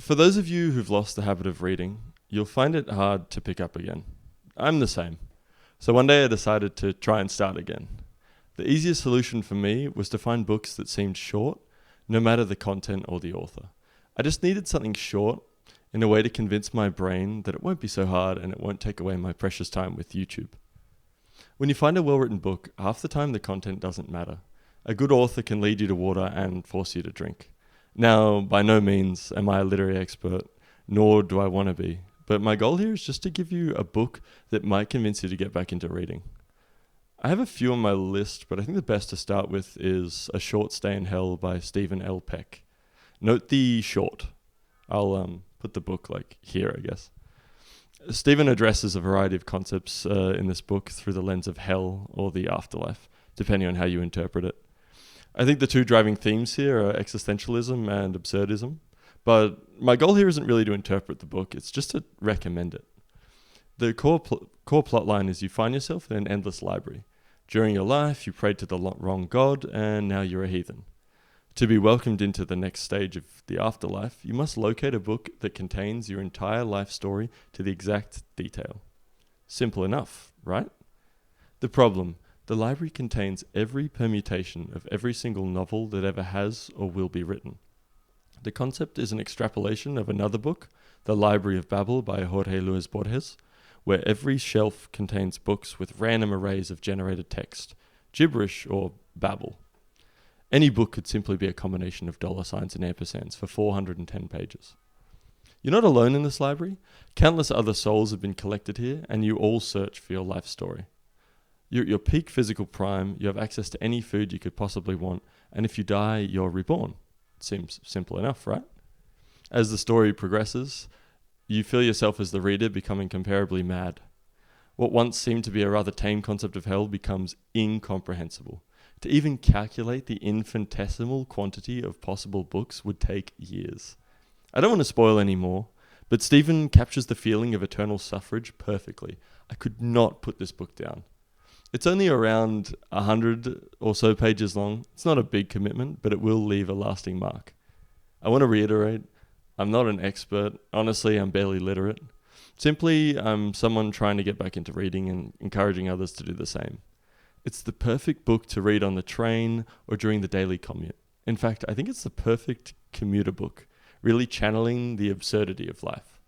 For those of you who've lost the habit of reading, you'll find it hard to pick up again. I'm the same. So one day I decided to try and start again. The easiest solution for me was to find books that seemed short, no matter the content or the author. I just needed something short in a way to convince my brain that it won't be so hard and it won't take away my precious time with YouTube. When you find a well-written book, half the time the content doesn't matter. A good author can lead you to water and force you to drink. Now, by no means am I a literary expert, nor do I want to be, but my goal here is just to give you a book that might convince you to get back into reading. I have a few on my list, but I think the best to start with is A Short Stay in Hell by Stephen L. Peck. Note the short. I'll put the book here, I guess. Stephen addresses a variety of concepts in this book through the lens of hell or the afterlife, depending on how you interpret it. I think the two driving themes here are existentialism and absurdism, but my goal here isn't really to interpret the book, it's just to recommend it. The core plot line is you find yourself in an endless library. During your life, you prayed to the wrong god, and now you're a heathen. To be welcomed into the next stage of the afterlife, you must locate a book that contains your entire life story to the exact detail. Simple enough, right? The problem: the library contains every permutation of every single novel that ever has or will be written. The concept is an extrapolation of another book, The Library of Babel by Jorge Luis Borges, where every shelf contains books with random arrays of generated text, gibberish or babble. Any book could simply be a combination of dollar signs and ampersands for 410 pages. You're not alone in this library. Countless other souls have been collected here, and you all search for your life story. You're at your peak physical prime, you have access to any food you could possibly want, and if you die, you're reborn. Seems simple enough, right? As the story progresses, you feel yourself as the reader becoming comparably mad. What once seemed to be a rather tame concept of hell becomes incomprehensible. To even calculate the infinitesimal quantity of possible books would take years. I don't want to spoil any more, but Stephen captures the feeling of eternal suffrage perfectly. I could not put this book down. It's only around 100 or so pages long. It's not a big commitment, but it will leave a lasting mark. I want to reiterate, I'm not an expert. Honestly, I'm barely literate. Simply, I'm someone trying to get back into reading and encouraging others to do the same. It's the perfect book to read on the train or during the daily commute. In fact, I think it's the perfect commuter book, really channeling the absurdity of life.